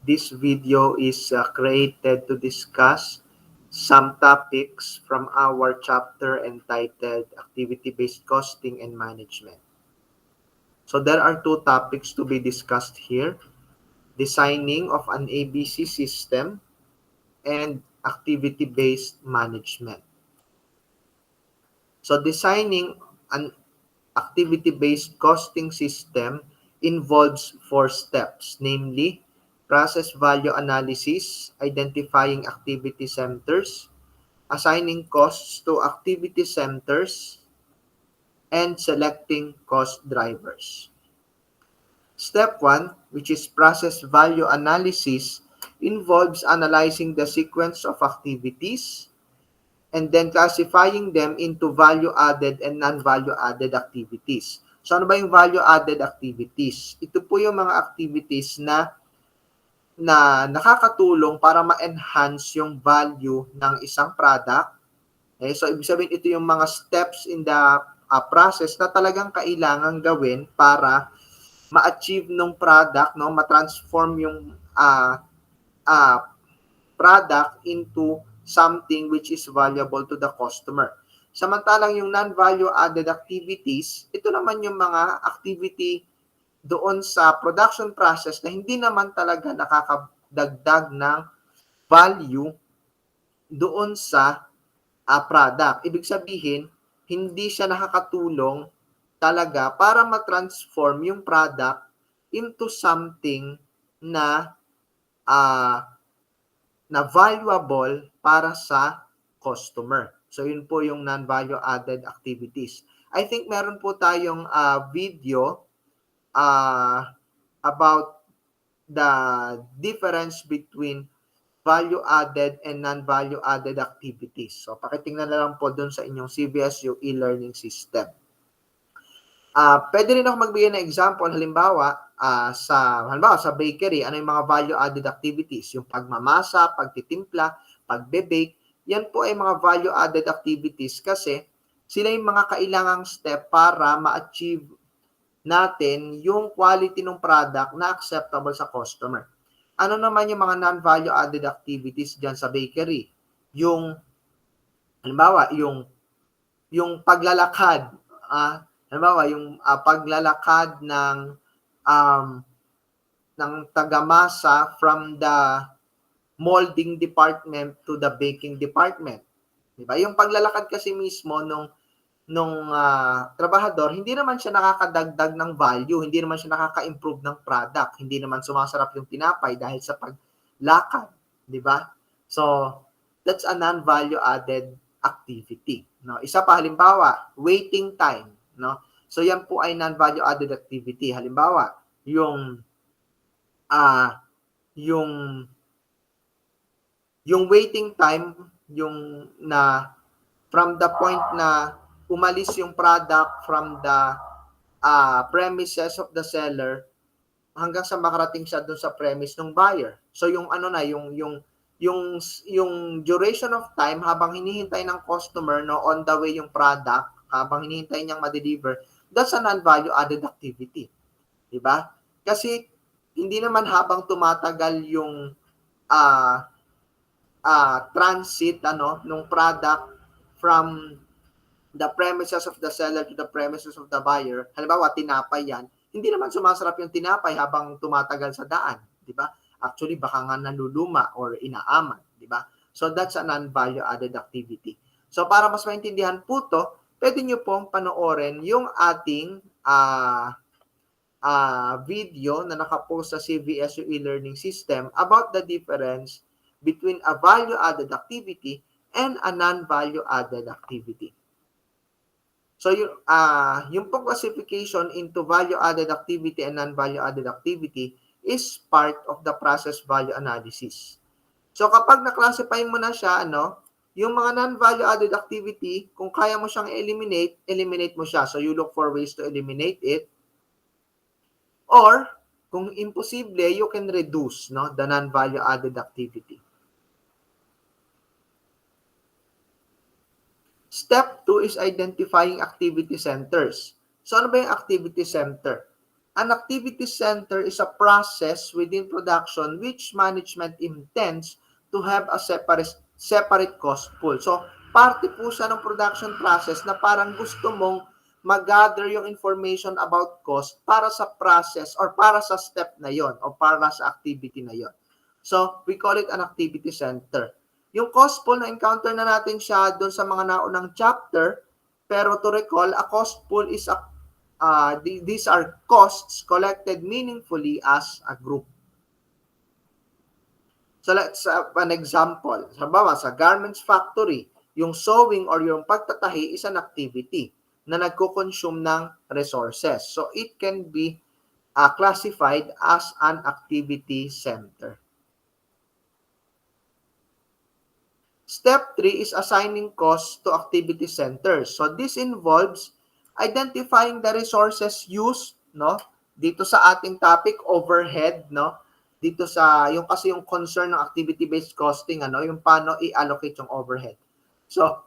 This video is created to discuss some topics from our chapter entitled Activity-Based Costing and Management. So there are two topics to be discussed here: designing of an ABC system and activity-based management. So designing an activity-based costing system involves four steps, namely process value analysis, identifying activity centers, assigning costs to activity centers, and selecting cost drivers. Step 1, which is process value analysis, involves analyzing the sequence of activities and then classifying them into value-added and non-value-added activities. So ano ba yung value-added activities? Ito po yung mga activities na nakakatulong para ma-enhance yung value ng isang product. Okay? So ibig sabihin ito yung mga steps in the process na talagang kailangan gawin para ma-achieve ng product, no, ma-transform yung uh, product into something which is valuable to the customer. Samantalang yung non-value added activities, ito naman yung mga activity doon sa production process na hindi naman talaga nakakadagdag ng value doon sa product. Ibig sabihin, hindi siya nakakatulong talaga para ma-transform yung product into something na na valuable para sa customer. So, yun po yung non-value added activities. I think meron po tayong video about the difference between value added and non-value added activities. So, pakitingnan na lang po dun sa inyong CVSU e-learning system. Pwede rin ako magbigay ng example, halimbawa sa bakery, ano yung mga value-added activities? Yung pagmamasa, pagtitimpla, pagbe-bake, yan po ay mga value-added activities kasi sila yung mga kailangang step para ma-achieve natin yung quality ng product na acceptable sa customer. Ano naman yung mga non-value-added activities dyan sa bakery? Yung, halimbawa, yung paglalakad, halimbawa, yung paglalakad ng tagamasa from the molding department to the baking department. Diba? Yung paglalakad kasi mismo nung trabahador, hindi naman siya nakakadagdag ng value, hindi naman siya nakaka-improve ng product, hindi naman sumasarap yung tinapay dahil sa paglakad. Diba? So, that's a non-value added activity. No? Isa pa, halimbawa, waiting time. No? So, yan po ay non-value added activity. Halimbawa, yung waiting time, yung na from the point na umalis yung product from the premises of the seller hanggang sa makarating siya doon sa premise ng buyer. So yung yung duration of time habang hinihintay ng customer no on the way yung product, habang hinihintay niyang ma-deliver, that's a non-value added activity. 'Di ba? Kasi hindi naman habang tumatagal yung transit nung product from the premises of the seller to the premises of the buyer. Halimbawa, tinapay yan. Hindi naman sumasarap yung tinapay habang tumatagal sa daan, di ba? Actually, baka nga naluluma or inaaman, di ba? So, that's a non-value added activity. So, para mas maintindihan po to, pwede nyo pong panoorin yung ating video na nakapost sa CVSU e-learning system about the difference between a value-added activity and a non-value-added activity. So, yung pong classification into value-added activity and non-value-added activity is part of the process value analysis. So, kapag na-classify mo na siya, yung mga non-value-added activity, kung kaya mo siyang eliminate mo siya. So, you look for ways to eliminate it. Or, kung imposible, you can reduce the non-value-added activity. Step 2 is identifying activity centers. So, ano ba yung activity center? An activity center is a process within production which management intends to have a separate cost pool. So, parte po siya ng production process na parang gusto mong mag-gather yung information about cost para sa process or para sa step na yon o para sa activity na yon. So, we call it an activity center. Yung cost pool na encounter na natin siya doon sa mga naunang chapter, pero to recall, a cost pool is these are costs collected meaningfully as a group. So let's have an example. Halimbawa, sa garments factory, yung sewing or yung pagtatahi is an activity na nagko-consume ng resources. So it can be classified as an activity center. Step 3 is assigning costs to activity centers. So this involves identifying the resources used, no? Dito sa ating topic, overhead, no? Dito sa, yung kasi yung concern ng activity-based costing, ano? Yung paano i-allocate yung overhead. So,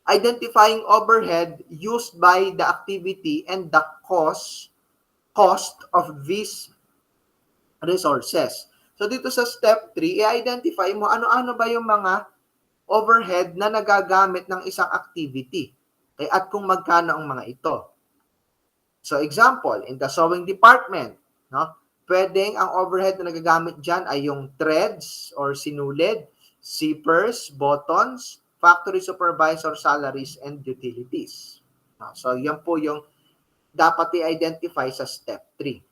identifying overhead used by the activity and the cost of these resources. So, dito sa step 3, i-identify mo ano-ano ba yung mga overhead na nagagamit ng isang activity. Okay? At kung magkano ang mga ito. So example, in the sewing department, no? Pwedeng ang overhead na nagagamit dyan ay yung threads or sinulid, zippers, buttons, factory supervisor salaries, and utilities. So yan po yung dapat i-identify sa step 3.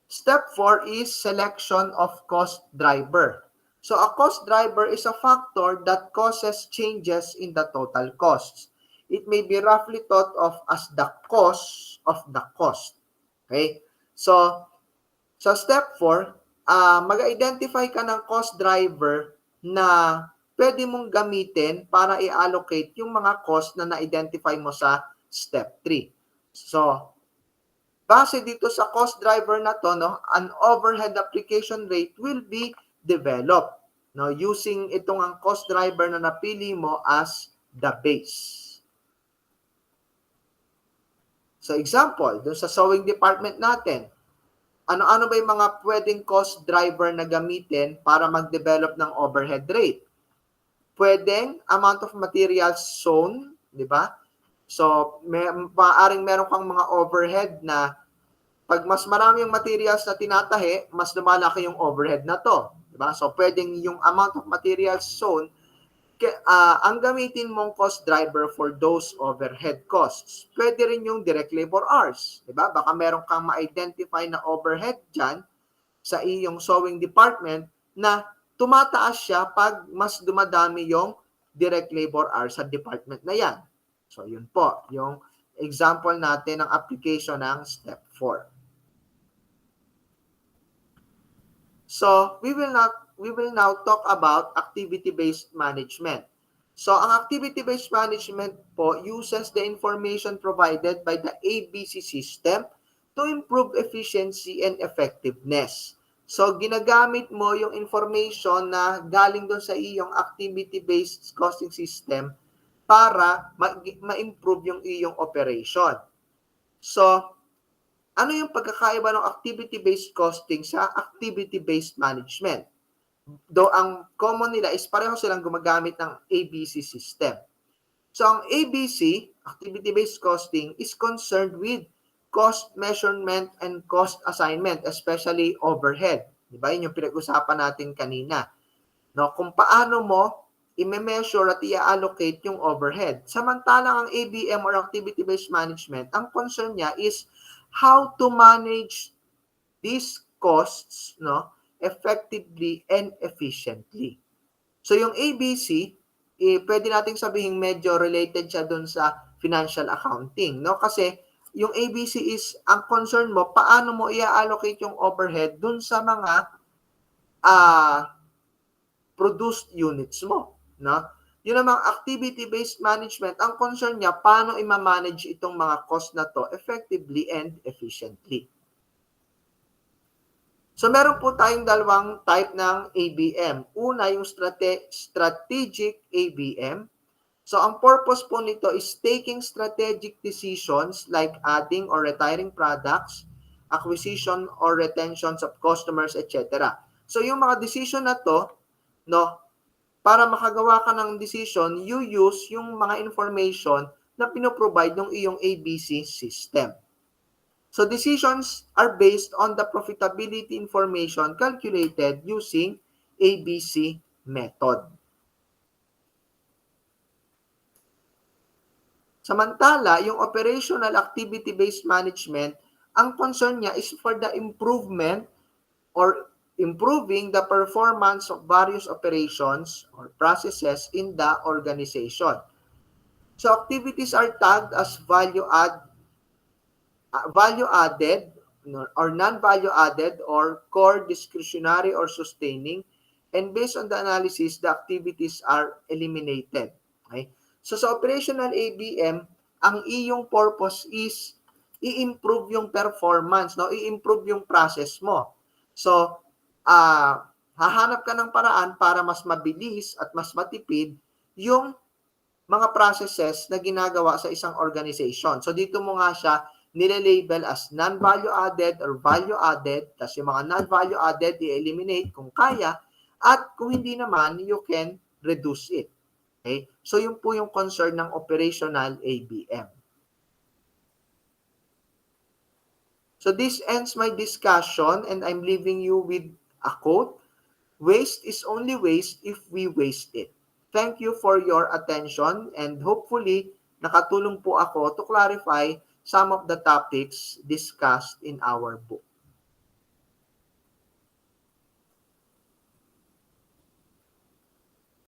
Step 4 is selection of cost driver. So a cost driver is a factor that causes changes in the total costs. It may be roughly thought of as the cost of the cost. Okay? So, sa step 4, mag-identify ka ng cost driver na pwede mong gamitin para i-allocate yung mga cost na na-identify mo sa step 3. So, base dito sa cost driver na to, no, an overhead application rate will be developed, no, using itong ang cost driver na napili mo as the base. So example, dun sa sewing department natin, ano-ano ba yung mga pwedeng cost driver na gamitin para mag-develop ng overhead rate? Pwedeng amount of materials sewn, di ba? So, maaaring meron kang mga overhead na pag mas marami yung materials na tinatahi, mas lumalaki yung overhead na to. Diba? So, pwedeng yung amount of materials sewn, ang gamitin mong cost driver for those overhead costs. Pwede rin yung direct labor hours. Diba? Baka meron kang ma-identify na overhead dyan sa iyong sewing department na tumataas siya pag mas dumadami yung direct labor hours sa department na yan. So, yun po, yung example natin ng application ng step 4. So, we will now talk about activity-based management. So, ang activity-based management po uses the information provided by the ABC system to improve efficiency and effectiveness. So, ginagamit mo yung information na galing doon sa iyong activity-based costing system para ma-improve yung iyong operation. So, ano yung pagkakaiba ng activity-based costing sa activity-based management? Though ang common nila is pareho silang gumagamit ng ABC system. So, ang ABC, activity-based costing, is concerned with cost measurement and cost assignment, especially overhead. Diba? Yun yung pinag-usapan natin kanina. No, kung paano mo i-measure at i-allocate yung overhead. Samantalang ang ABM or activity-based management, ang concern niya is how to manage these costs, no, effectively and efficiently. So yung ABC, pwede nating sabihin medyo related siya dun sa financial accounting, no? Kasi yung ABC is, ang concern mo, paano mo i-allocate yung overhead dun sa mga produced units mo, no? Yun namang activity-based management, ang concern niya, paano i-manage itong mga cost na to effectively and efficiently. So, meron po tayong dalawang type ng ABM. Una, yung strategic ABM. So, ang purpose po nito is taking strategic decisions like adding or retiring products, acquisition or retentions of customers, etc. So, yung mga decision na to, no, para makagawa ka ng decision, you use yung mga information na pinoprovide ng iyong ABC system. So, decisions are based on the profitability information calculated using ABC method. Samantala, yung operational activity-based management, ang concern niya is for the improvement or improving the performance of various operations or processes in the organization. So activities are tagged as value added or non-value added or core, discretionary or sustaining, and based on the analysis the activities are eliminated. Okay? So sa operational ABM, ang iyong purpose is i-improve yung performance, no? I-improve yung process mo. So hahanap ka ng paraan para mas mabilis at mas matipid yung mga processes na ginagawa sa isang organization. So dito mo nga siya nile-label as non-value added or value added. Tapos yung mga non-value added, i-eliminate kung kaya. At kung hindi naman, you can reduce it. Okay? So yun po yung concern ng operational ABM. So this ends my discussion and I'm leaving you with a quote. Waste is only waste if we waste it. Thank you for your attention and hopefully nakatulong po ako to clarify some of the topics discussed in our book.